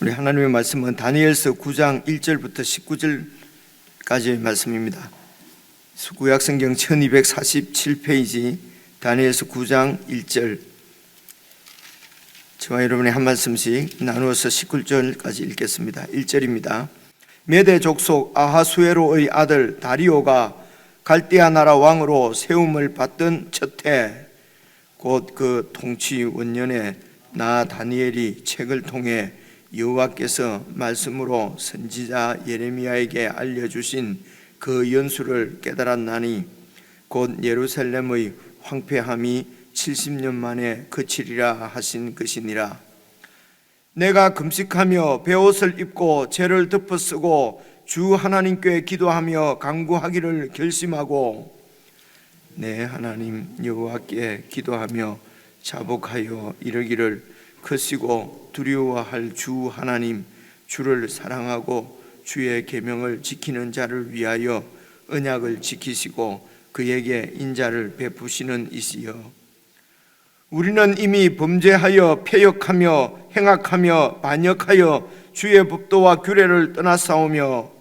우리 하나님의 말씀은 다니엘서 9장 1절부터 19절까지의 말씀입니다. 구약성경 1247페이지 다니엘서 9장 1절, 저와 여러분이 한 말씀씩 나누어서 19절까지 읽겠습니다. 1절입니다. 메대 족속 아하수에로의 아들 다리오가 갈대아 나라 왕으로 세움을 받던 첫해, 곧 그 통치 원년에 나 다니엘이 책을 통해 여호와께서 말씀으로 선지자 예레미야에게 알려주신 그 연수를 깨달았나니 곧 예루살렘의 황폐함이 70년 만에 그치리라 하신 것이니라. 내가 금식하며 베옷을 입고 죄를 덮어쓰고 주 하나님께 기도하며 간구하기를 결심하고 내 하나님 여호와께 기도하며 자복하여 이르기를 크시고 두려워할 주 하나님, 주를 사랑하고 주의 계명을 지키는 자를 위하여 언약을 지키시고 그에게 인자를 베푸시는 이시여, 우리는 이미 범죄하여 패역하며 행악하며 반역하여 주의 법도와 규례를 떠나싸우며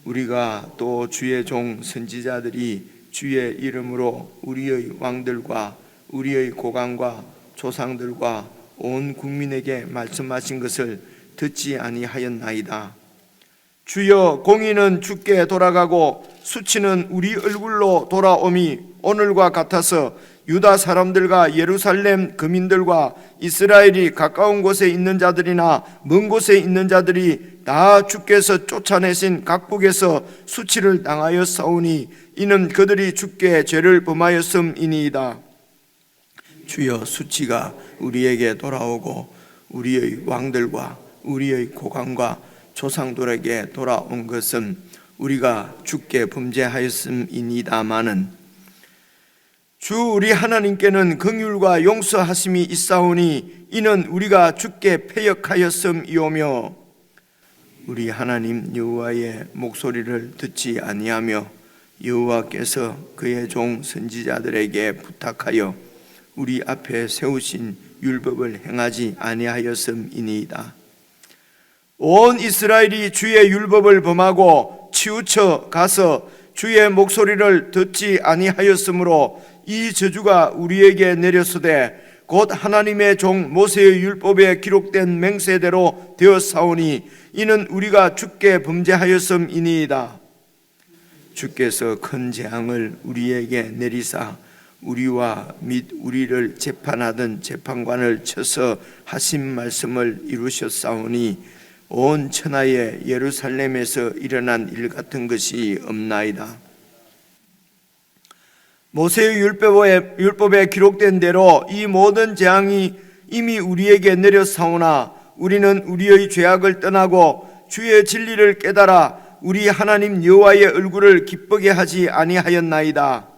우리가 또 주의 종 선지자들이 주의 이름으로 우리의 왕들과 우리의 고관과 조상들과 온 국민에게 말씀하신 것을 듣지 아니하였나이다. 주여, 공의는 주께 돌아가고 수치는 우리 얼굴로 돌아오미 오늘과 같아서 유다 사람들과 예루살렘 거민들과 이스라엘이 가까운 곳에 있는 자들이나 먼 곳에 있는 자들이 다 주께서 쫓아내신 각국에서 수치를 당하여 싸우니 이는 그들이 주께 죄를 범하였음이니이다. 주여, 수치가 우리에게 돌아오고 우리의 왕들과 우리의 고관과 조상들에게 돌아온 것은 우리가 주께 범죄하였음이니다마는 주 우리 하나님께는 긍휼과 용서하심이 있사오니 이는 우리가 주께 패역하였음이오며 우리 하나님 여호와의 목소리를 듣지 아니하며 여호와께서 그의 종 선지자들에게 부탁하여 우리 앞에 세우신 율법을 행하지 아니하였음이니이다. 온 이스라엘이 주의 율법을 범하고 치우쳐 가서 주의 목소리를 듣지 아니하였으므로 이 저주가 우리에게 내렸으되 곧 하나님의 종 모세의 율법에 기록된 맹세대로 되었사오니 이는 우리가 주께 범죄하였음이니이다. 주께서 큰 재앙을 우리에게 내리사 우리와 및 우리를 재판하던 재판관을 쳐서 하신 말씀을 이루셨사오니 온 천하의 예루살렘에서 일어난 일 같은 것이 없나이다. 모세의 율법에 기록된 대로 이 모든 재앙이 이미 우리에게 내렸사오나 우리는 우리의 죄악을 떠나고 주의 진리를 깨달아 우리 하나님 여호와의 얼굴을 기쁘게 하지 아니하였나이다.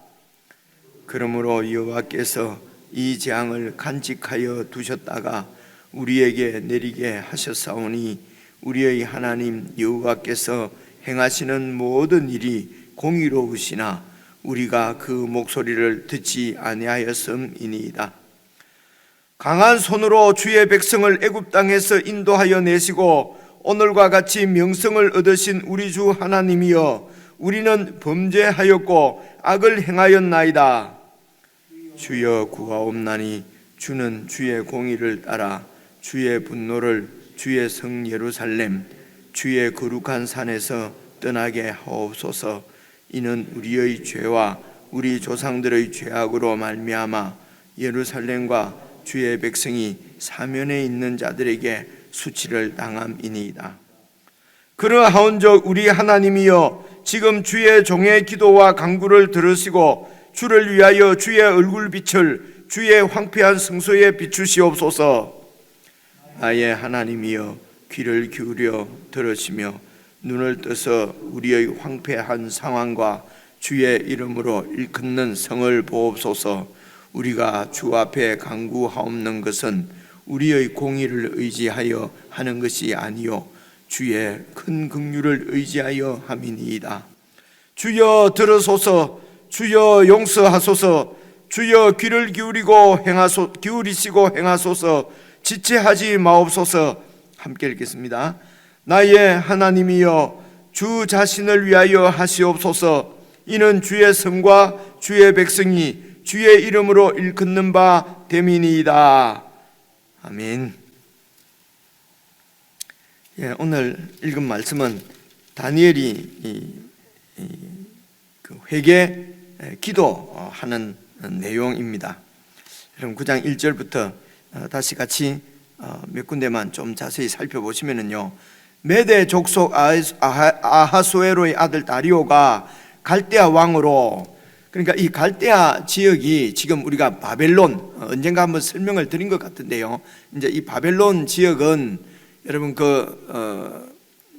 그러므로 여호와께서 이 재앙을 간직하여 두셨다가 우리에게 내리게 하셨사오니 우리의 하나님 여호와께서 행하시는 모든 일이 공의로우시나 우리가 그 목소리를 듣지 아니하였음이니이다. 강한 손으로 주의 백성을 애굽 땅에서 인도하여 내시고 오늘과 같이 명성을 얻으신 우리 주 하나님이여, 우리는 범죄하였고 악을 행하였나이다. 주여, 구하옵나니 주는 주의 공의를 따라 주의 분노를 주의 성 예루살렘 주의 거룩한 산에서 떠나게 하옵소서. 이는 우리의 죄와 우리 조상들의 죄악으로 말미암아 예루살렘과 주의 백성이 사면에 있는 자들에게 수치를 당함이니이다. 그러하온즉 우리 하나님이여, 지금 주의 종의 기도와 간구를 들으시고 주를 위하여 주의 얼굴빛을 주의 황폐한 성소에 비추시옵소서. 나의 하나님이여, 귀를 기울여 들으시며 눈을 떠서 우리의 황폐한 상황과 주의 이름으로 일컫는 성을 보옵소서. 우리가 주 앞에 간구하옵는 것은 우리의 공의를 의지하여 하는 것이 아니요 주의 큰 긍휼을 의지하여 함이니이다. 주여 들으소서. 주여 용서하소서. 주여 귀를 기울이시고 행하소서. 지체하지 마옵소서. 함께 읽겠습니다. 나의 하나님이여 주 자신을 위하여 하시옵소서. 이는 주의 성과 주의 백성이 주의 이름으로 일컫는 바 됨이니이다. 아멘. 예, 오늘 읽은 말씀은 다니엘이 그 회개 기도하는 내용입니다. 여러분 9장 1절부터 다시 같이 몇 군데만 좀 자세히 살펴보시면은요, 메대 족속 아하수에로의 아들 다리오가 갈대아 왕으로, 그러니까 이 갈대아 지역이 지금 우리가 바벨론, 언젠가 한번 설명을 드린 것 같은데요, 이제 이 바벨론 지역은 여러분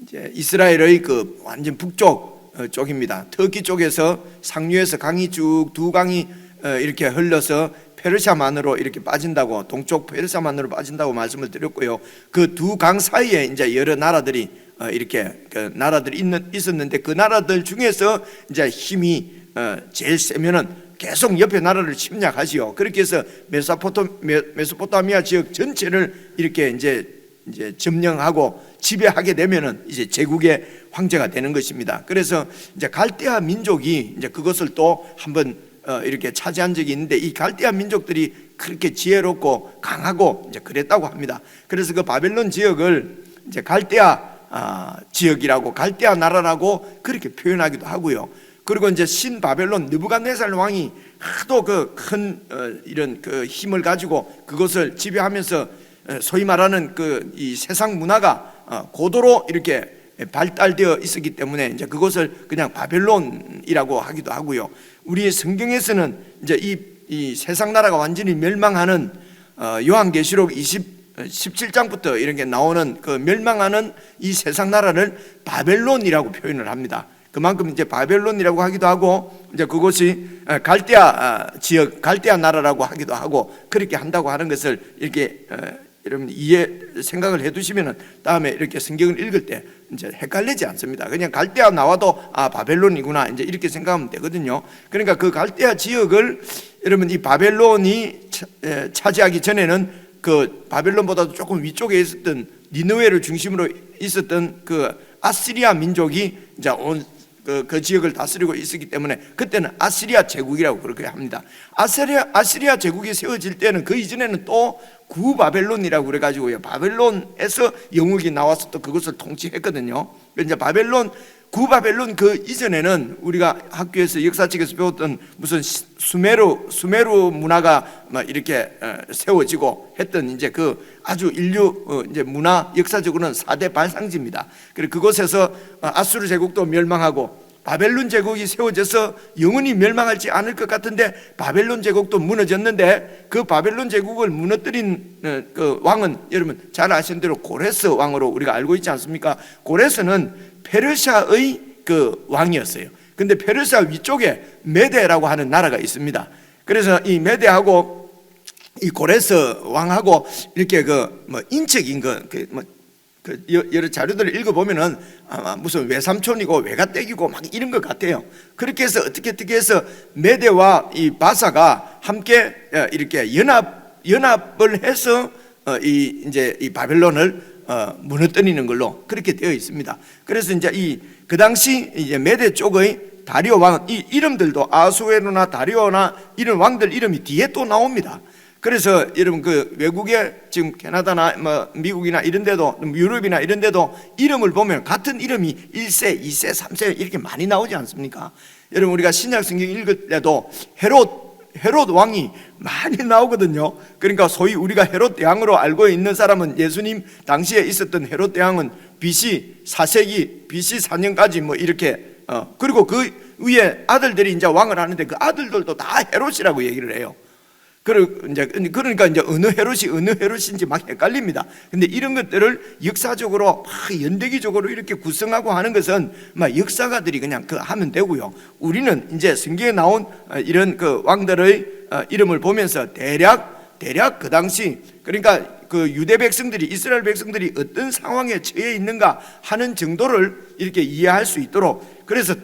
이제 이스라엘의 그 완전 북쪽 쪽입니다. 터키 쪽에서 상류에서 강이 쭉 두 강이 이렇게 흘러서 페르시아만으로 이렇게 빠진다고, 동쪽 페르시아만으로 빠진다고 말씀을 드렸고요. 그 두 강 사이에 이제 여러 나라들이 이렇게 그 나라들이 있었는데, 그 나라들 중에서 이제 힘이 제일 세면은 계속 옆에 나라를 침략하지요. 그렇게 해서 메소포타미아 지역 전체를 이렇게 이제 점령하고 지배하게 되면은 이제 제국의 황제가 되는 것입니다. 그래서 이제 갈대아 민족이 이제 그것을 또 한번 이렇게 차지한 적이 있는데, 이 갈대아 민족들이 그렇게 지혜롭고 강하고 이제 그랬다고 합니다. 그래서 그 바벨론 지역을 이제 갈대아 지역이라고, 갈대아 나라라고 그렇게 표현하기도 하고요. 그리고 이제 신 바벨론 느부갓네살 왕이 하도 그 큰 이런 그 힘을 가지고 그것을 지배하면서 소위 말하는 그 이 세상 문화가 고도로 이렇게 발달되어 있었기 때문에 이제 그것을 그냥 바벨론이라고 하기도 하고요. 우리 성경에서는 이제 이 세상 나라가 완전히 멸망하는 요한계시록 17장부터 이렇게 나오는 그 멸망하는 이 세상 나라를 바벨론이라고 표현을 합니다. 그만큼 이제 바벨론이라고 하기도 하고, 이제 그것이 갈대아 지역, 갈대아 나라라고 하기도 하고, 그렇게 한다고 하는 것을 이렇게 여러분 생각을 해두시면은 다음에 이렇게 성경을 읽을 때 이제 헷갈리지 않습니다. 그냥 갈대아 나와도 바벨론이구나 이제 이렇게 생각하면 되거든요. 그러니까 그 갈대아 지역을 여러분 이 바벨론이 차지하기 전에는 그 바벨론보다도 조금 위쪽에 있었던 니느웨를 중심으로 있었던 그 아시리아 민족이 이제 그 지역을 다스리고 있었기 때문에 그때는 아시리아 제국이라고 그렇게 합니다. 아시리아 제국이 세워질 때는 그 이전에는 또 구바벨론이라고 그래가지고요, 바벨론에서 영국이 나와서 또 그것을 통치했거든요. 이제 구바벨론 그 이전에는 우리가 학교에서 역사책에서 배웠던 무슨 수메르 문화가 막 이렇게 세워지고 했던 이제 그 아주 인류 이제 문화 역사적으로는 4대 발상지입니다. 그리고 그곳에서 아수르 제국도 멸망하고 바벨론 제국이 세워져서 영원히 멸망하지 않을 것 같은데 바벨론 제국도 무너졌는데, 그 바벨론 제국을 무너뜨린 그 왕은 여러분 잘 아시는 대로 고레스 왕으로 우리가 알고 있지 않습니까? 고레스는 페르시아의 그 왕이었어요. 근데 페르시아 위쪽에 메데라고 하는 나라가 있습니다. 그래서 이 메데하고 이 고레스 왕하고 이렇게 인척인 여러 자료들을 읽어보면은 아마 무슨 외삼촌이고 외가댁이고 막 이런 것 같아요. 그렇게 해서 어떻게 해서 메데와 이 바사가 함께 이렇게 연합을 해서 이 바벨론을 무너뜨리는 걸로 그렇게 되어 있습니다. 그래서 이제 그 당시 이제 메데 쪽의 다리오 왕, 이 이름들도 아수에로나 다리오나 이런 왕들 이름이 뒤에 또 나옵니다. 그래서 여러분 그 외국에 지금 캐나다나 뭐 미국이나 이런 데도, 유럽이나 이런 데도 이름을 보면 같은 이름이 1세, 2세, 3세 이렇게 많이 나오지 않습니까? 여러분 우리가 신약 성경 읽을 때도 헤롯 왕이 많이 나오거든요. 그러니까 소위 우리가 헤롯 대왕으로 알고 있는 사람은 예수님 당시에 있었던 헤롯 대왕은 BC 4세기 BC 4년까지 뭐 이렇게 그리고 그 위에 아들들이 이제 왕을 하는데 그 아들들도 다 헤롯이라고 얘기를 해요. 그러니까 이제 어느 헤롯인지 막 헷갈립니다. 근데 이런 것들을 역사적으로 막 연대기적으로 이렇게 구성하고 하는 것은 막 역사가들이 그냥 하면 되고요. 우리는 이제 성경에 나온 이런 그 왕들의 이름을 보면서 대략 그 당시, 그러니까 그 유대 백성들이, 이스라엘 백성들이 어떤 상황에 처해 있는가 하는 정도를 이렇게 이해할 수 있도록, 그래서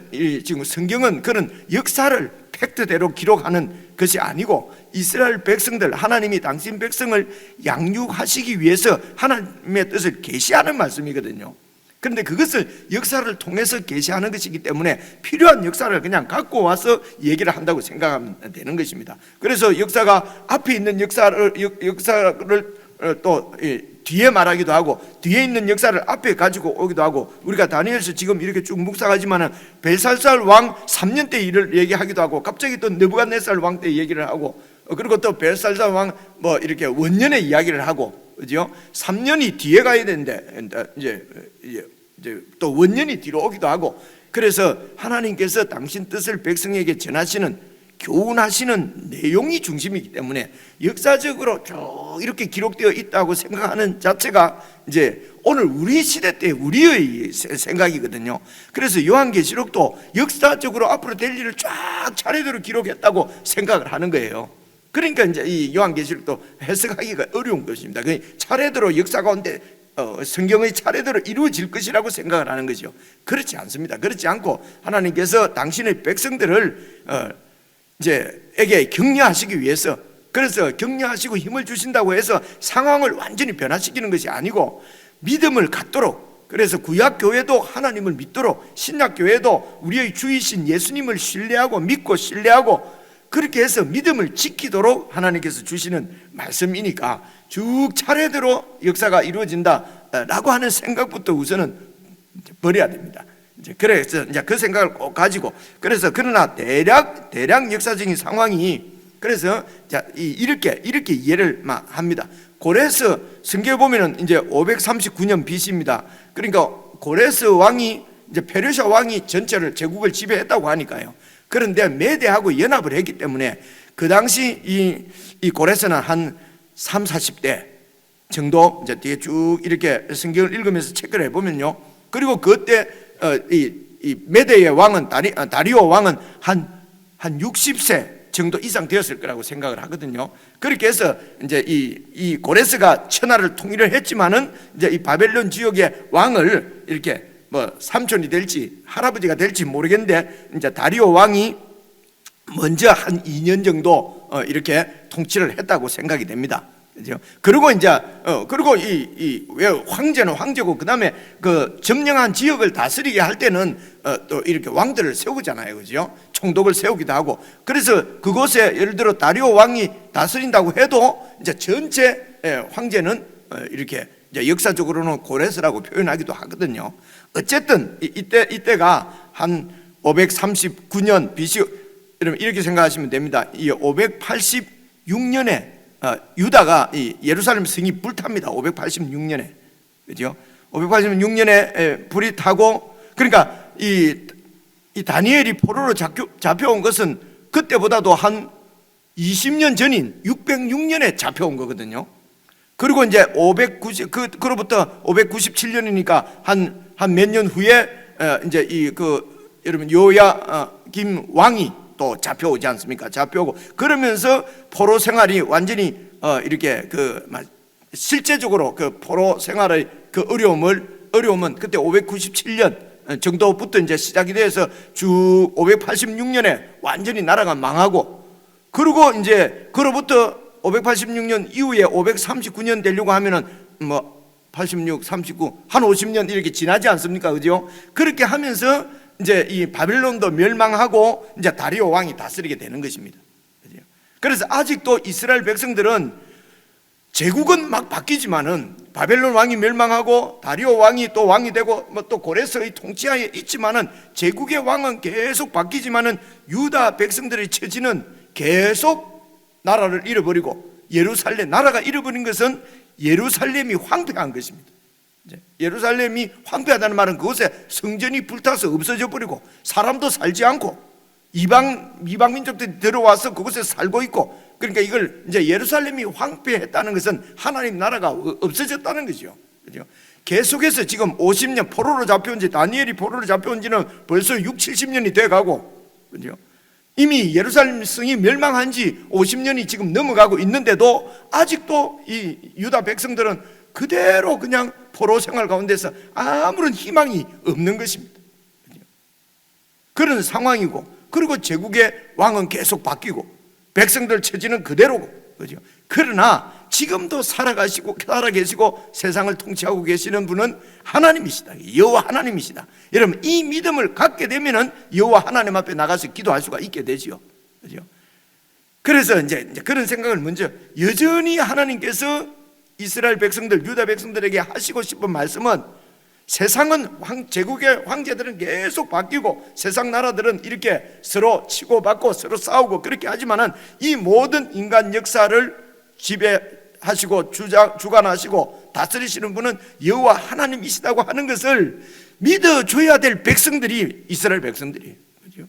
지금 성경은 그런 역사를 팩트대로 기록하는 것이 아니고 이스라엘 백성들, 하나님이 당신 백성을 양육하시기 위해서 하나님의 뜻을 계시하는 말씀이거든요. 그런데 그것을 역사를 통해서 계시하는 것이기 때문에 필요한 역사를 그냥 갖고 와서 얘기를 한다고 생각하면 되는 것입니다. 그래서 역사가 앞에 있는 역사를 또 뒤에 말하기도 하고 뒤에 있는 역사를 앞에 가지고 오기도 하고, 우리가 다니엘서 지금 이렇게 쭉 묵상하지만은 벨살살 왕 3년 때 일을 얘기하기도 하고, 갑자기 또 느부갓네살 왕 때 얘기를 하고, 그리고 또 벨살살 왕 뭐 이렇게 원년의 이야기를 하고, 그죠? 3년이 뒤에 가야 되는데 이제 또 원년이 뒤로 오기도 하고, 그래서 하나님께서 당신 뜻을 백성에게 전하시는, 교훈하시는 내용이 중심이기 때문에 역사적으로 쭉 이렇게 기록되어 있다고 생각하는 자체가 이제 오늘 우리 시대 때 우리의 생각이거든요. 그래서 요한계시록도 역사적으로 앞으로 될 일을 쫙 차례대로 기록했다고 생각을 하는 거예요. 그러니까 이제 이 요한계시록도 해석하기가 어려운 것입니다. 차례대로 역사 가운데 성경의 차례대로 이루어질 것이라고 생각을 하는 거죠. 그렇지 않습니다. 그렇지 않고 하나님께서 당신의 백성들을 에게 격려하시기 위해서, 그래서 격려하시고 힘을 주신다고 해서 상황을 완전히 변화시키는 것이 아니고 믿음을 갖도록, 그래서 구약교회도 하나님을 믿도록, 신약교회도 우리의 주이신 예수님을 신뢰하고 믿고 신뢰하고 그렇게 해서 믿음을 지키도록 하나님께서 주시는 말씀이니까 쭉 차례대로 역사가 이루어진다라고 하는 생각부터 우선은 버려야 됩니다. 그래서 이제 그 생각을 꼭 가지고, 그래서 그러나 대략 역사적인 상황이, 그래서 이렇게 이해를 합니다. 고레스 성경에 보면은 이제 539년 BC입니다. 그러니까 고레스 왕이 이제 페르시아 왕이 전체를 제국을 지배했다고 하니까요. 그런데 메대하고 연합을 했기 때문에 그 당시 이 고레스는 한 30-40대 정도, 이제 뒤에 쭉 이렇게 성경을 읽으면서 체크를 해보면요. 그리고 그때 이 메대의 왕은 다리오 왕은 한 60세 정도 이상 되었을 거라고 생각을 하거든요. 그렇게 해서 이제 이 고레스가 천하를 통일을 했지만은 이제 이 바벨론 지역의 왕을 이렇게 뭐 삼촌이 될지 할아버지가 될지 모르겠는데, 이제 다리오 왕이 먼저 한 2년 정도 이렇게 통치를 했다고 생각이 됩니다. 그죠? 그리고 이제 그리고 왜 황제는 황제고, 그다음에 그 점령한 지역을 다스리게 할 때는 또 이렇게 왕들을 세우잖아요, 그죠? 총독을 세우기도 하고. 그래서 그곳에 예를 들어 다리오 왕이 다스린다고 해도 이제 전체 황제는 이렇게 이제 역사적으로는 고레스라고 표현하기도 하거든요. 어쨌든 이때가 한 539년 BC, 여러분 이렇게 생각하시면 됩니다. 이 586년에 유다가 이 예루살렘 성이 불탑니다. 586년에, 그죠? 586년에 불이 타고, 그러니까 이 다니엘이 포로로 잡혀온 것은 그때보다도 한 20년 전인 606년에 잡혀온 거거든요. 그리고 이제 그로부터 597년이니까 한 몇 년 후에 이제 여러분 요야김 왕이 또 잡혀오지 않습니까? 잡혀오고, 그러면서 포로 생활이 완전히 이렇게 실제적으로 그 포로 생활의 그 어려움은 그때 597년 정도부터 이제 시작이 돼서 쭉 586년에 완전히 나라가 망하고, 그리고 이제 그로부터 586년 이후에 539년 되려고 하면은 뭐 86, 39, 한 50년 이렇게 지나지 않습니까? 그죠? 그렇게 하면서 이제 이 바벨론도 멸망하고 이제 다리오 왕이 다스리게 되는 것입니다. 그죠? 그래서 아직도 이스라엘 백성들은 제국은 막 바뀌지만은, 바벨론 왕이 멸망하고 다리오 왕이 또 왕이 되고 뭐 또 고레스의 통치하에 있지만은, 제국의 왕은 계속 바뀌지만은 유다 백성들의 처지는 계속 나라를 잃어버리고, 나라가 잃어버린 것은 예루살렘이 황폐한 것입니다. 예루살렘이 황폐하다는 말은 그곳에 성전이 불타서 없어져 버리고 사람도 살지 않고 이방 민족들이 들어와서 그곳에 살고 있고, 그러니까 이걸 이제 예루살렘이 황폐했다는 것은 하나님 나라가 없어졌다는 거죠. 그죠? 계속해서 지금 50년 포로로 잡혀온 지, 다니엘이 포로로 잡혀온 지는 벌써 60-70년이 돼 가고, 그죠? 이미 예루살렘 성이 멸망한 지 50년이 지금 넘어가고 있는데도 아직도 이 유다 백성들은 그대로 그냥 포로 생활 가운데서 아무런 희망이 없는 것입니다. 그런 상황이고, 그리고 제국의 왕은 계속 바뀌고 백성들 처지는 그대로고, 그죠? 그러나 지금도 살아계시고 세상을 통치하고 계시는 분은 하나님이시다. 여호와 하나님이시다. 여러분, 이 믿음을 갖게 되면은 여호와 하나님 앞에 나가서 기도할 수가 있게 되지요. 그죠? 그래서 이제 그런 생각을 먼저, 여전히 하나님께서 이스라엘 백성들, 유다 백성들에게 하시고 싶은 말씀은, 세상은 제국의 황제들은 계속 바뀌고 세상 나라들은 이렇게 서로 치고받고 서로 싸우고 그렇게 하지만은 이 모든 인간 역사를 지배하시고 주관하시고 다스리시는 분은 여호와 하나님이시다고 하는 것을 믿어줘야 될 백성들이 이스라엘 백성들이에요. 그죠?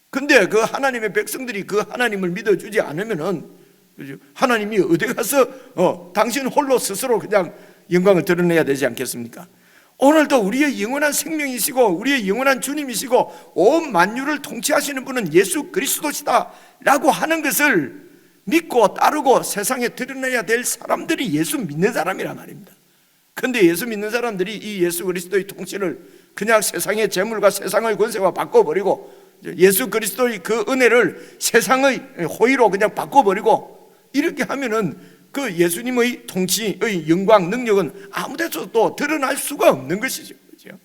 근데 그 하나님의 백성들이 그 하나님을 믿어주지 않으면은, 그죠? 하나님이 어디 가서 당신 홀로 스스로 그냥 영광을 드러내야 되지 않겠습니까? 오늘도 우리의 영원한 생명이시고 우리의 영원한 주님이시고 온 만유를 통치하시는 분은 예수 그리스도시다 라고 하는 것을 믿고 따르고 세상에 드러내야 될 사람들이 예수 믿는 사람이란 말입니다. 그런데 예수 믿는 사람들이 이 예수 그리스도의 통치를 그냥 세상의 재물과 세상의 권세와 바꿔버리고, 예수 그리스도의 그 은혜를 세상의 호의로 그냥 바꿔버리고, 이렇게 하면은 그 예수님의 통치의 영광, 능력은 아무 데서도 드러날 수가 없는 것이죠. 그렇죠?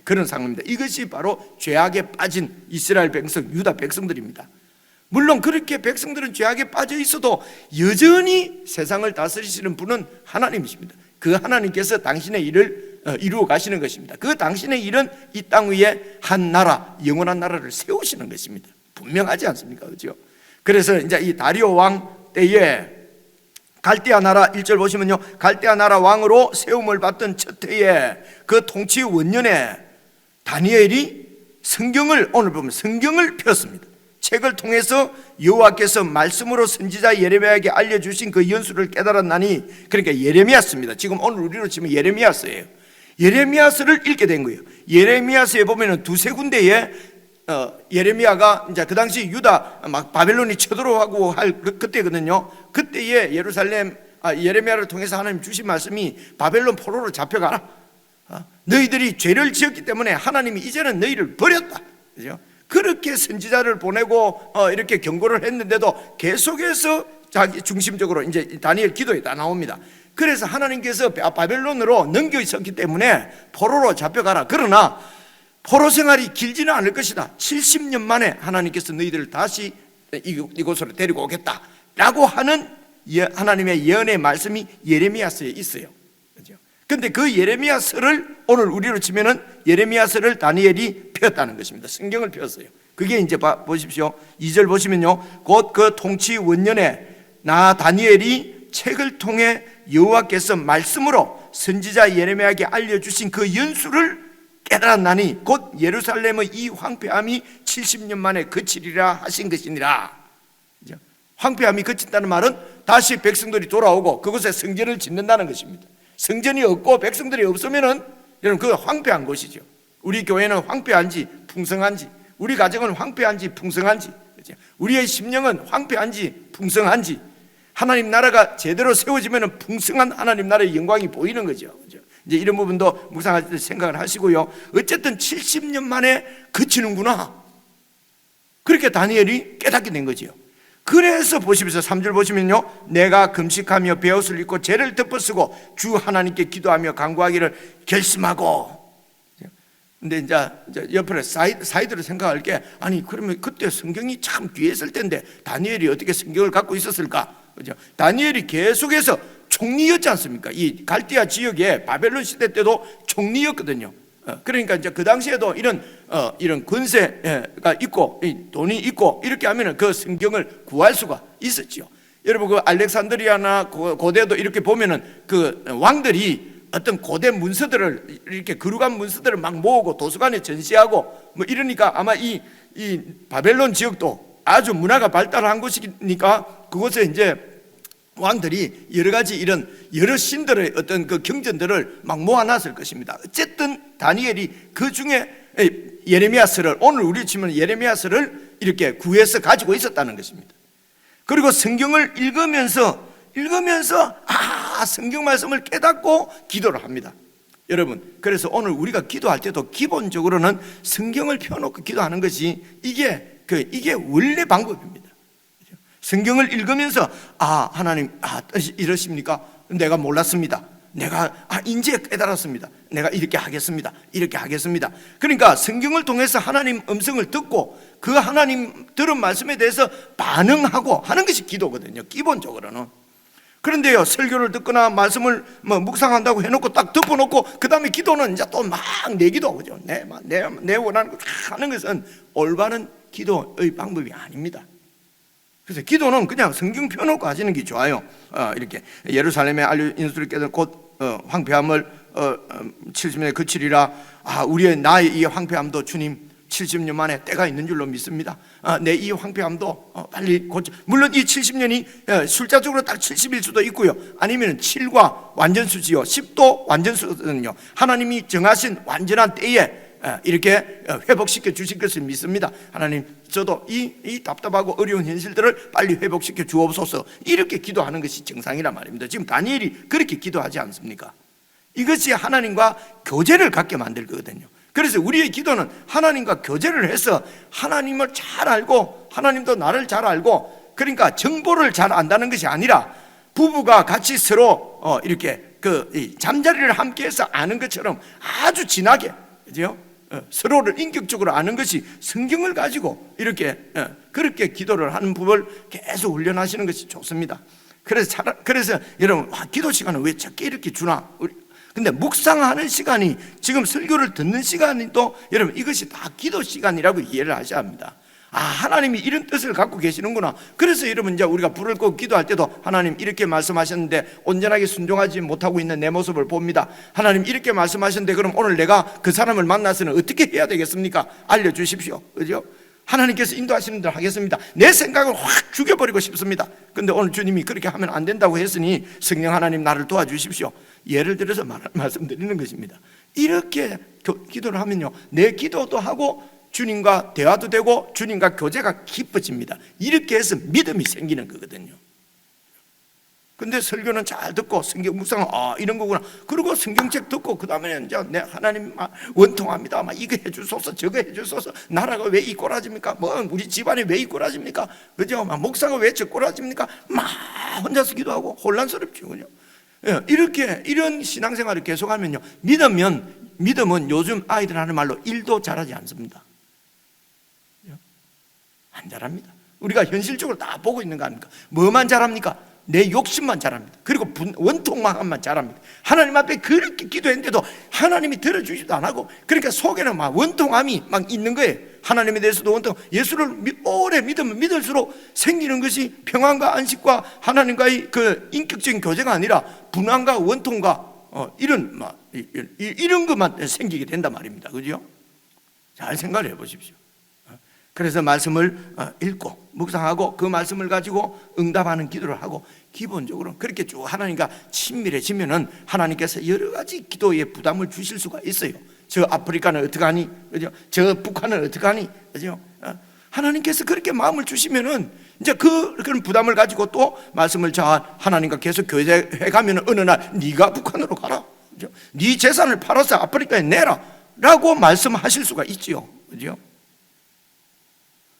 그런 상황입니다. 이것이 바로 죄악에 빠진 이스라엘 백성, 유다 백성들입니다. 물론 그렇게 백성들은 죄악에 빠져 있어도 여전히 세상을 다스리시는 분은 하나님이십니다. 그 하나님께서 당신의 일을 이루어 가시는 것입니다. 그 당신의 일은 이 땅 위에 한 나라, 영원한 나라를 세우시는 것입니다. 분명하지 않습니까? 그렇죠? 그래서 이제 이 다리오 왕 때에 갈대아 나라 1절 보시면요, 갈대아 나라 왕으로 세움을 받던 첫 해에 그 통치 원년에 다니엘이 성경을, 오늘 보면 성경을 폈습니다. 책을 통해서 여호와께서 말씀으로 선지자 예레미야에게 알려주신 그 연수를 깨달았나니, 그러니까 예레미야서입니다. 지금 오늘 우리로 치면 예레미야서예요. 예레미야서를 읽게 된 거예요. 예레미야서에 보면은 두세 군데에 예레미야가 이제 그 당시 유다 막 바벨론이 쳐들어가고 할 그때거든요. 그때에 예레미야를 통해서 하나님 주신 말씀이, 바벨론 포로로 잡혀가라. 너희들이 죄를 지었기 때문에 하나님이 이제는 너희를 버렸다. 그죠? 그렇게 선지자를 보내고 이렇게 경고를 했는데도 계속해서 자기 중심적으로 이제 다니엘 기도에 다 나옵니다. 그래서 하나님께서 바벨론으로 넘겨 있었기 때문에 포로로 잡혀가라. 그러나 포로 생활이 길지는 않을 것이다. 70년 만에 하나님께서 너희들을 다시 이곳으로 데리고 오겠다 라고 하는 하나님의 예언의 말씀이 예레미야서에 있어요. 그런데 그 예레미야서를 오늘 우리로 치면은 예레미야서를 다니엘이 폈다는 것입니다. 성경을 폈어요. 그게 이제 보십시오. 2절 보시면요, 곧 그 통치 원년에 나 다니엘이 책을 통해 여호와께서 말씀으로 선지자 예레미야에게 알려주신 그 연수를 깨달았나니 곧 예루살렘의 이 황폐함이 70년 만에 그치리라 하신 것이니라. 황폐함이 그친다는 말은 다시 백성들이 돌아오고 그곳에 성전을 짓는다는 것입니다. 성전이 없고 백성들이 없으면은 여러분, 그 황폐한 곳이죠. 우리 교회는 황폐한지 풍성한지, 우리 가정은 황폐한지 풍성한지, 우리의 심령은 황폐한지 풍성한지, 하나님 나라가 제대로 세워지면은 풍성한 하나님 나라의 영광이 보이는 거죠. 이제 이런 부분도 묵상할 때 생각을 하시고요. 어쨌든 70년 만에 그치는구나. 그렇게 다니엘이 깨닫게 된 거지요. 그래서 보시면서 3절 보시면요, 내가 금식하며 베옷을 입고 죄를 덮어쓰고 주 하나님께 기도하며 간구하기를 결심하고. 근데 이제 옆으로 사이드로 생각할 게, 아니 그러면 그때 성경이 참 귀했을 텐데 다니엘이 어떻게 성경을 갖고 있었을까? 그죠? 다니엘이 계속해서 총리였지 않습니까? 이 갈대아 지역에 바벨론 시대 때도 총리였거든요. 그러니까 이제 그 당시에도 이런 권세가 있고 돈이 있고 이렇게 하면은 그 성경을 구할 수가 있었지요. 여러분, 그 알렉산드리아나 고대도 이렇게 보면은 그 왕들이 어떤 고대 문서들을 이렇게 거룩한 문서들을 막 모으고 도서관에 전시하고 뭐 이러니까 아마 이 바벨론 지역도 아주 문화가 발달한 곳이니까 그곳에 이제 왕들이 여러 가지 이런 여러 신들의 어떤 그 경전들을 막 모아놨을 것입니다. 어쨌든 다니엘이 그 중에 예레미야서를, 오늘 우리 치면 예레미야서를 이렇게 구해서 가지고 있었다는 것입니다. 그리고 성경을 읽으면서 성경 말씀을 깨닫고 기도를 합니다. 여러분, 그래서 오늘 우리가 기도할 때도 기본적으로는 성경을 펴놓고 기도하는 것이 이게 원래 방법입니다. 성경을 읽으면서 하나님 뜻이 이러십니까? 내가 몰랐습니다. 내가 이제 깨달았습니다. 내가 이렇게 하겠습니다. 이렇게 하겠습니다. 그러니까 성경을 통해서 하나님 음성을 듣고 그 하나님 들은 말씀에 대해서 반응하고 하는 것이 기도거든요, 기본적으로는. 그런데요, 설교를 듣거나 말씀을 묵상한다고 해놓고 딱 덮어놓고 그 다음에 기도는 이제 또 막 내기도 하죠. 내 원하는 거 하는 것은 올바른 기도의 방법이 아닙니다. 그래서 기도는 그냥 성경 펴놓고 하시는 게 좋아요. 이렇게 예루살렘의 인수들께서 곧 황폐함을 70년에 그치리라. 나의 이 황폐함도 주님 70년 만에 때가 있는 줄로 믿습니다. 내 이 황폐함도 빨리 고쳐. 물론 이 70년이 숫자적으로 딱 70일 수도 있고요, 아니면 7과 완전수지요, 10도 완전수거든요. 하나님이 정하신 완전한 때에 이렇게 회복시켜 주실 것을 믿습니다. 하나님, 저도 이 답답하고 어려운 현실들을 빨리 회복시켜 주옵소서. 이렇게 기도하는 것이 정상이란 말입니다. 지금 다니엘이 그렇게 기도하지 않습니까? 이것이 하나님과 교제를 갖게 만들 거거든요. 그래서 우리의 기도는 하나님과 교제를 해서 하나님을 잘 알고 하나님도 나를 잘 알고, 그러니까 정보를 잘 안다는 것이 아니라 부부가 같이 서로 이렇게 잠자리를 함께해서 아는 것처럼 아주 진하게, 그죠? 서로를 인격적으로 아는 것이 성경을 가지고 이렇게 그렇게 기도를 하는 법을 계속 훈련하시는 것이 좋습니다. 그래서 여러분, 기도 시간은 왜 적게 이렇게 주나? 근데 묵상하는 시간이, 지금 설교를 듣는 시간이 또 여러분 이것이 다 기도 시간이라고 이해를 하셔야 합니다. 하나님이 이런 뜻을 갖고 계시는구나. 그래서 여러분, 이제 우리가 불을 끄고 기도할 때도 하나님 이렇게 말씀하셨는데 온전하게 순종하지 못하고 있는 내 모습을 봅니다. 하나님 이렇게 말씀하셨는데 그럼 오늘 내가 그 사람을 만나서는 어떻게 해야 되겠습니까? 알려주십시오. 그죠? 하나님께서 인도하시는 대로 하겠습니다. 내 생각을 확 죽여버리고 싶습니다. 근데 오늘 주님이 그렇게 하면 안 된다고 했으니 성령 하나님 나를 도와주십시오. 예를 들어서 말씀드리는 것입니다. 이렇게 기도를 하면요, 내 기도도 하고 주님과 대화도 되고 주님과 교제가 깊어집니다. 이렇게 해서 믿음이 생기는 거거든요. 근데 설교는 잘 듣고 성경 묵상은 이런 거구나. 그리고 성경책 듣고 그 다음에 이제 내 하나님 원통합니다. 이거 해주소서, 저거 해주소서. 나라가 왜 이 꼬라집니까? 우리 집안이 왜 이 꼬라집니까? 그죠? 목사가 왜 저 꼬라집니까? 혼자서 기도하고 혼란스럽죠, 그죠? 이런 신앙생활을 계속하면요, 믿음은 요즘 아이들 하는 말로 1도 잘하지 않습니다. 안 잘합니다. 우리가 현실적으로 다 보고 있는 거 아닙니까? 뭐만 잘합니까? 내 욕심만 잘합니다. 그리고 원통만함만 잘합니다. 하나님 앞에 그렇게 기도했는데도 하나님이 들어주지도 안 하고, 그러니까 속에는 원통함이 있는 거예요. 하나님에 대해서도 원통, 예수를 오래 믿으면 믿을수록 생기는 것이 평안과 안식과 하나님과의 그 인격적인 교제가 아니라 분함과 원통과 이런 것만 생기게 된단 말입니다. 그죠? 잘 생각을 해보십시오. 그래서 말씀을 읽고 묵상하고 그 말씀을 가지고 응답하는 기도를 하고, 기본적으로 그렇게 쭉 하나님과 친밀해지면은 하나님께서 여러 가지 기도에 부담을 주실 수가 있어요. 저 아프리카는 어떡하니? 그죠? 저 북한은 어떡하니? 그죠? 하나님께서 그렇게 마음을 주시면은 이제 그런 부담을 가지고 또 말씀을 하나님과 계속 교제해 가면은 어느 날 네가 북한으로 가라. 그죠? 네 재산을 팔아서 아프리카에 내라라고 말씀하실 수가 있지요. 그죠?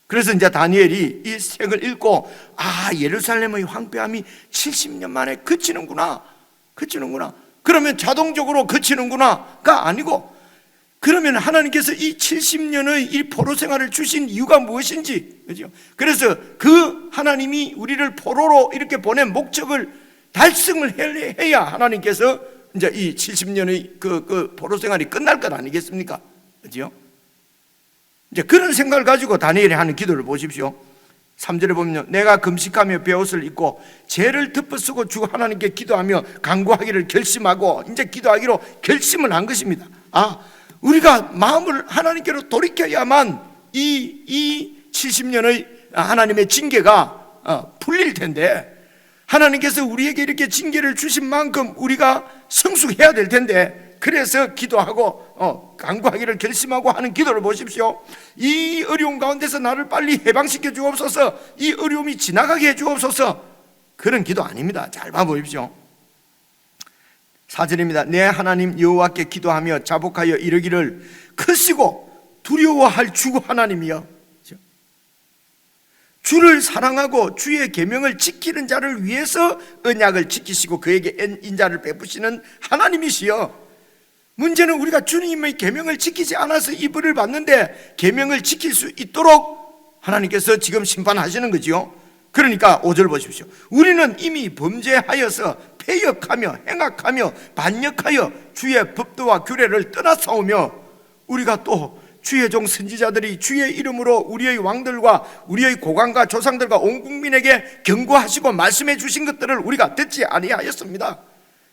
그래서 이제 다니엘이 이 책을 읽고 예루살렘의 황폐함이 70년 만에 그치는구나. 그러면 자동적으로 그치는구나가 아니고, 그러면 하나님께서 이 70년의 이 포로 생활을 주신 이유가 무엇인지, 그죠? 그래서 그 하나님이 우리를 포로로 이렇게 보낸 목적을 달성을 해야 하나님께서 이제 이 70년의 그 포로 생활이 끝날 것 아니겠습니까? 그죠? 이제 그런 생각을 가지고 다니엘이 하는 기도를 보십시오. 3절에 보면 내가 금식하며 베옷을 입고 죄를 덮어쓰고 주 하나님께 기도하며 간구하기를 결심하고, 이제 기도하기로 결심을 한 것입니다. 우리가 마음을 하나님께로 돌이켜야만 이 70년의 하나님의 징계가 풀릴 텐데, 하나님께서 우리에게 이렇게 징계를 주신 만큼 우리가 성숙해야 될 텐데, 그래서 기도하고 간구하기를 결심하고 하는 기도를 보십시오. 이 어려운 가운데서 나를 빨리 해방시켜 주옵소서, 이 어려움이 지나가게 해 주옵소서, 그런 기도 아닙니다. 잘 봐보십시오. 4절입니다. 내 하나님 여호와께 기도하며 자복하여 이르기를 크시고 두려워할 주 하나님이여. 주를 사랑하고 주의 계명을 지키는 자를 위해서 언약을 지키시고 그에게 인자를 베푸시는 하나님이시여. 문제는 우리가 주님의 계명을 지키지 않아서 이 벌을 받는데 계명을 지킬 수 있도록 하나님께서 지금 심판하시는 거지요. 그러니까 5절 보십시오. 우리는 이미 범죄하여서 패역하며 행악하며 반역하여 주의 법도와 규례를 떠나싸우며, 우리가 또 주의 종 선지자들이 주의 이름으로 우리의 왕들과 우리의 고관과 조상들과 온 국민에게 경고하시고 말씀해 주신 것들을 우리가 듣지 아니하였습니다.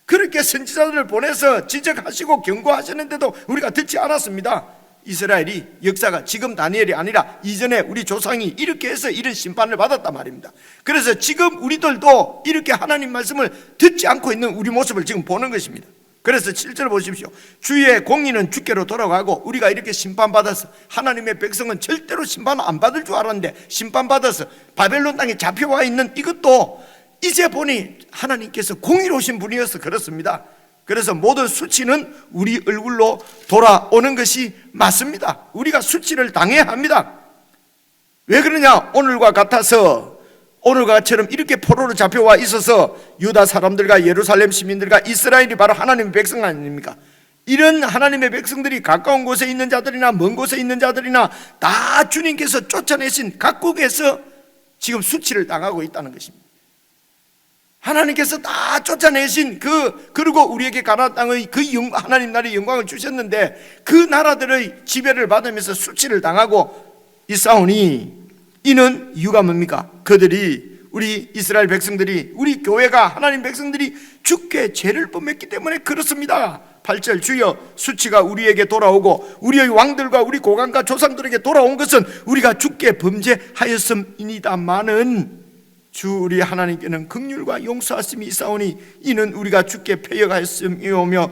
그렇게 선지자들을 보내서 지적하시고 경고하시는데도 우리가 듣지 않았습니다. 이스라엘이 역사가 지금 다니엘이 아니라 이전에 우리 조상이 이렇게 해서 이런 심판을 받았단 말입니다. 그래서 지금 우리들도 이렇게 하나님 말씀을 듣지 않고 있는 우리 모습을 지금 보는 것입니다. 그래서 7절 보십시오. 주의 공의는 주께로 돌아가고, 우리가 이렇게 심판받아서 하나님의 백성은 절대로 심판 안 받을 줄 알았는데 심판받아서 바벨론 땅에 잡혀와 있는 이것도 이제 보니 하나님께서 공의로우신 분이어서 그렇습니다. 그래서 모든 수치는 우리 얼굴로 돌아오는 것이 맞습니다. 우리가 수치를 당해야 합니다. 왜 그러냐? 오늘과 같아서, 오늘과 처럼 이렇게 포로로 잡혀와 있어서 유다 사람들과 예루살렘 시민들과 이스라엘이 바로 하나님의 백성 아닙니까? 이런 하나님의 백성들이 가까운 곳에 있는 자들이나 먼 곳에 있는 자들이나 다 주님께서 쫓아내신 각국에서 지금 수치를 당하고 있다는 것입니다. 하나님께서 다 쫓아내신 그리고 우리에게 가나안 땅의 하나님 나라의 영광을 주셨는데 그 나라들의 지배를 받으면서 수치를 당하고 있사오니, 이는 이유가 뭡니까? 그들이, 우리 이스라엘 백성들이, 우리 교회가, 하나님 백성들이 주께 죄를 범했기 때문에 그렇습니다. 8절, 주여 수치가 우리에게 돌아오고 우리의 왕들과 우리 고관과 조상들에게 돌아온 것은 우리가 주께 범죄하였음이니다마는 주 우리 하나님께는 긍휼과 용서하심이 있사오니 이는 우리가 주께 패역하였음이오며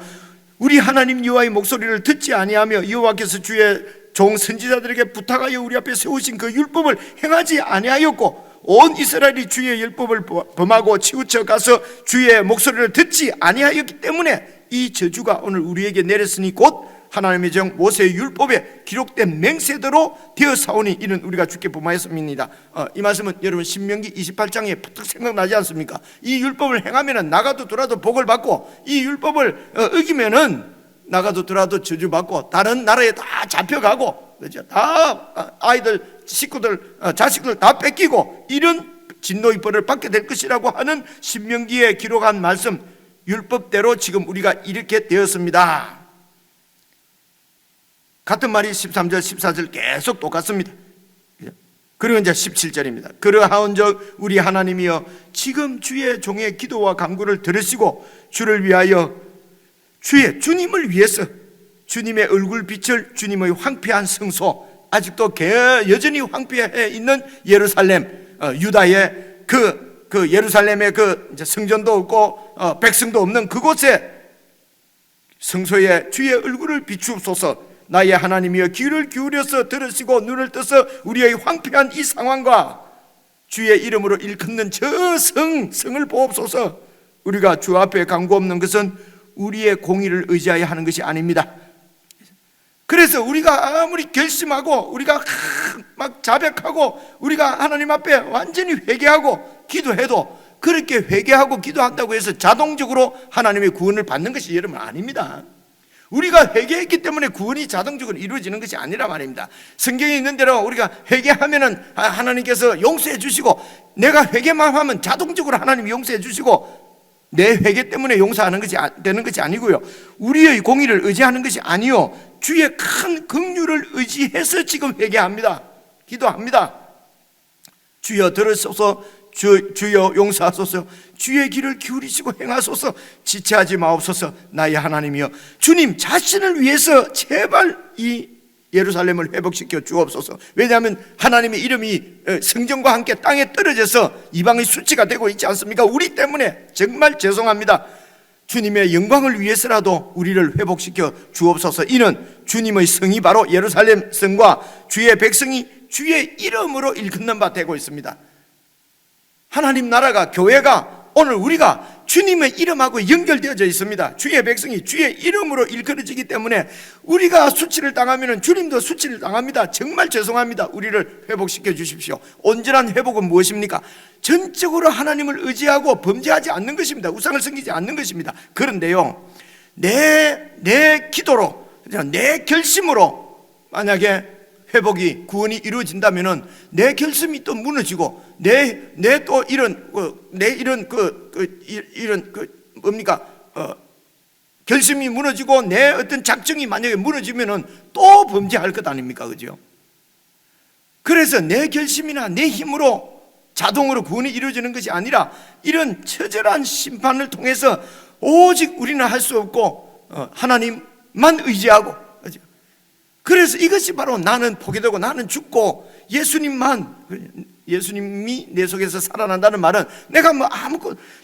우리 하나님 여호와의 목소리를 듣지 아니하며 여호와께서 주의 종 선지자들에게 부탁하여 우리 앞에 세우신 그 율법을 행하지 아니하였고 온 이스라엘이 주의 율법을 범하고 치우쳐 가서 주의 목소리를 듣지 아니하였기 때문에 이 저주가 오늘 우리에게 내렸으니 곧 하나님의 정 모세의 율법에 기록된 맹세대로 되어사오니 이는 우리가 주께 범하였음이니이다. 이 말씀은 여러분 신명기 28장에 팍 생각나지 않습니까? 이 율법을 행하면 나가도 들어도 복을 받고, 이 율법을 어기면은 나가도 들어도 저주받고, 다른 나라에 다 잡혀가고, 그렇죠? 다 아이들, 식구들, 자식들 다 뺏기고, 이런 진노의 벌을 받게 될 것이라고 하는 신명기에 기록한 말씀, 율법대로 지금 우리가 이렇게 되었습니다. 같은 말이 13절, 14절 계속 똑같습니다. 그리고 이제 17절입니다. 그러하온즉 우리 하나님이여 지금 주의 종의 기도와 간구를 들으시고 주를 위하여 주님을 위해서 주님의 얼굴빛을, 주님의 황폐한 성소, 아직도 여전히 황폐해 있는 예루살렘, 유다의 그 예루살렘의 그 성전도 없고 백성도 없는 그곳에 성소에 주의 얼굴을 비추옵소서. 나의 하나님이여 귀를 기울여서 들으시고 눈을 떠서 우리의 황폐한 이 상황과 주의 이름으로 일컫는 저 성을 보옵소서. 우리가 주 앞에 간구 없는 것은 우리의 공의를 의지하여 하는 것이 아닙니다. 그래서 우리가 아무리 결심하고 우리가 막 자백하고 우리가 하나님 앞에 완전히 회개하고 기도해도 그렇게 회개하고 기도한다고 해서 자동적으로 하나님의 구원을 받는 것이 여러분 아닙니다. 우리가 회개했기 때문에 구원이 자동적으로 이루어지는 것이 아니라 말입니다. 성경에 있는 대로 우리가 회개하면은 하나님께서 용서해 주시고, 내가 회개만 하면 자동적으로 하나님이 용서해 주시고, 내 회개 때문에 용서하는 것이 되는 것이 아니고요, 우리의 공의를 의지하는 것이 아니요, 주의 큰 긍휼을 의지해서 지금 회개합니다. 기도합니다. 주여 들으소서, 주여 용서하소서, 주의 길을 기울이시고 행하소서, 지체하지 마옵소서. 나의 하나님이여 주님 자신을 위해서 제발 이 예루살렘을 회복시켜 주옵소서. 왜냐하면 하나님의 이름이 성전과 함께 땅에 떨어져서 이방의 수치가 되고 있지 않습니까? 우리 때문에 정말 죄송합니다. 주님의 영광을 위해서라도 우리를 회복시켜 주옵소서. 이는 주님의 성이 바로 예루살렘 성과 주의 백성이 주의 이름으로 일컫는 바 되고 있습니다. 하나님 나라가, 교회가, 오늘 우리가 주님의 이름하고 연결되어져 있습니다. 주의 백성이 주의 이름으로 일컬어지기 때문에 우리가 수치를 당하면 주님도 수치를 당합니다. 정말 죄송합니다. 우리를 회복시켜 주십시오. 온전한 회복은 무엇입니까? 전적으로 하나님을 의지하고 범죄하지 않는 것입니다. 우상을 섬기지 않는 것입니다. 그런데요, 내 기도로, 내 결심으로 만약에 회복이, 구원이 이루어진다면은 내 결심이 또 무너지고 내 또 이런 뭡니까? 결심이 무너지고 내 어떤 작정이 만약에 무너지면은 또 범죄할 것 아닙니까? 그죠? 그래서 내 결심이나 내 힘으로 자동으로 구원이 이루어지는 것이 아니라 이런 처절한 심판을 통해서 오직 우리는 할 수 없고 하나님만 의지하고, 그래서 이것이 바로 나는 포기되고 나는 죽고 예수님이 내 속에서 살아난다는 말은 내가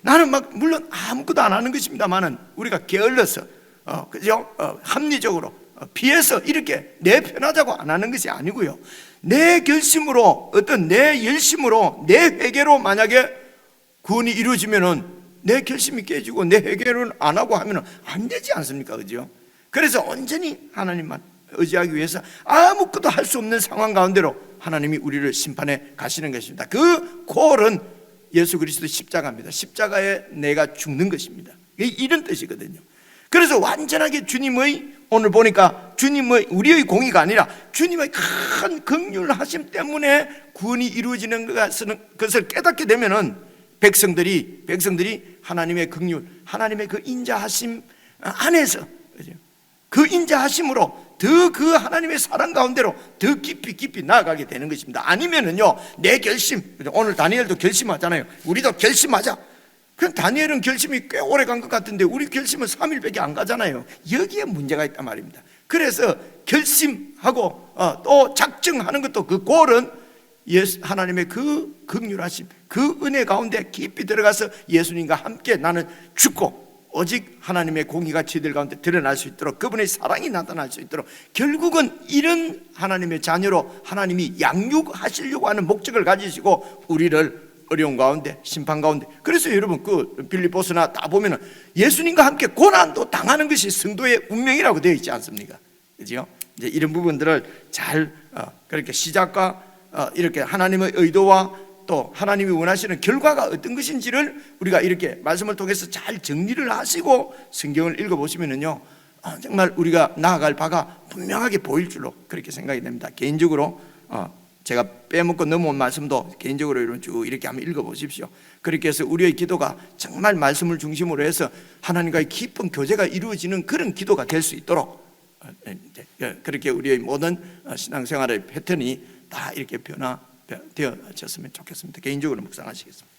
나는 물론 아무것도 안 하는 것입니다만은 우리가 게을러서 그죠? 합리적으로 피해서 이렇게 내 편하자고 안 하는 것이 아니고요, 내 결심으로, 어떤 내 열심으로, 내 회개로 만약에 구원이 이루어지면은 내 결심이 깨지고 내 회개를 안 하고 하면은 안 되지 않습니까? 그죠? 그래서 온전히 하나님만 의지하기 위해서 아무것도 할 수 없는 상황 가운데로 하나님이 우리를 심판해 가시는 것입니다. 그 콜은 예수 그리스도 십자가입니다. 십자가에 내가 죽는 것입니다. 이런 뜻이거든요. 그래서 완전하게 주님의, 오늘 보니까 주님의, 우리의 공의가 아니라 주님의 큰 긍휼하심 때문에 구원이 이루어지는 것을 깨닫게 되면은 백성들이 하나님의 긍휼, 하나님의 그 인자하심 안에서, 그 인자하심으로 더 그 하나님의 사랑 가운데로 더 깊이 나아가게 되는 것입니다. 아니면은요, 내 결심, 오늘 다니엘도 결심하잖아요. 우리도 결심하자. 그 다니엘은 결심이 꽤 오래 간 것 같은데 우리 결심은 3일밖에 안 가잖아요. 여기에 문제가 있단 말입니다. 그래서 결심하고 또 작정하는 것도 그 골은 하나님의 그 긍휼하심, 그 은혜 가운데 깊이 들어가서 예수님과 함께 나는 죽고 오직 하나님의 공의가 저희들 가운데 드러날 수 있도록, 그분의 사랑이 나타날 수 있도록, 결국은 이런 하나님의 자녀로 하나님이 양육하시려고 하는 목적을 가지시고 우리를 어려운 가운데, 심판 가운데, 그래서 여러분 그 빌립보서나 다 보면은 예수님과 함께 고난도 당하는 것이 성도의 운명이라고 되어 있지 않습니까? 그죠? 이제 이런 부분들을 잘 그렇게 시작과 이렇게 하나님의 의도와 또 하나님이 원하시는 결과가 어떤 것인지를 우리가 이렇게 말씀을 통해서 잘 정리를 하시고 성경을 읽어보시면은요, 정말 우리가 나아갈 바가 분명하게 보일 줄로 그렇게 생각이 됩니다. 개인적으로 제가 빼먹고 넘어온 말씀도 개인적으로 이런 쭉 이렇게 한번 읽어보십시오. 그렇게 해서 우리의 기도가 정말 말씀을 중심으로 해서 하나님과의 깊은 교제가 이루어지는 그런 기도가 될 수 있도록, 그렇게 우리의 모든 신앙생활의 패턴이 다 이렇게 변화되어졌으면 좋겠습니다. 개인적으로 묵상하시겠습니다.